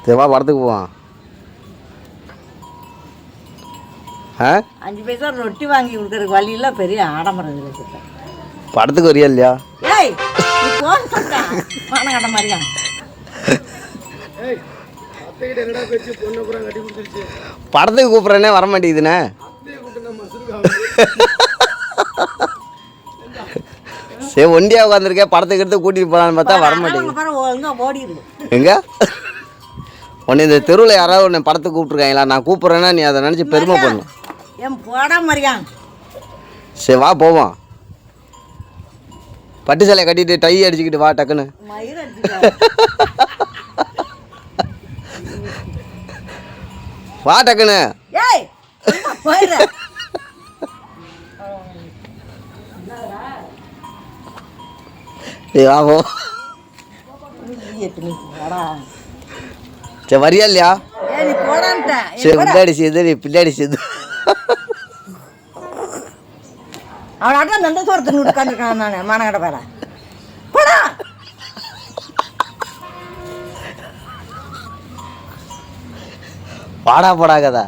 சரி வா படத்துக்கு போவான். 5 பைசா ரொட்டி வாங்கி கொடுக்குறதுக்கு வழியெல்லாம் பெரிய ஆடம்பரம் இருக்குது. படத்துக்கு வரியா இல்லையா? ஏய் நீ போன் சொல்லிட்டா பணம் கட்ட மாதிரியா? படத்துக்கு கூப்பிட்றேனே வர மாட்டேங்குதுண்ணே. சரி ஒண்டியா உட்காந்துருக்கேன், படத்துக்கு எடுத்து கூட்டிகிட்டு போகலான்னு பார்த்தா வர மாட்டேங்குது. ஓடிடு எங்க உன்னை இந்த தெருவில் யாராவது உன்னை படத்துக்கு கூப்பிட்ருக்காங்களா? நான் கூப்பிட்றேன்னா நீ அதை நினச்சி பெருமை பண்ணணும். என் போடா மாதிரியா? சரி வா போவோம். பட்டு சேலையை கட்டிட்டு டை அடிச்சுக்கிட்டு வா டக்குன்னு. வா டக்குன்னு. வா போ. சரி வரியா இல்லையா? சரி பின்னாடி செய்து பின்னாடி செய்து அவனாட்டம் நந்த சோரத்தை உட்காந்துருக்கான். நான் மானகட்ட பேர போடா. பாடா போடா கதா.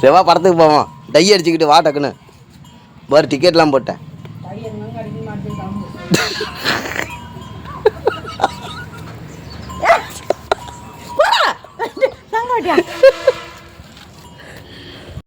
செவ்வா படத்துக்கு போவோம். டை அடிச்சுக்கிட்டு வா டக்குன்னு. பாரு டிக்கெட்லாம் போட்டேன்.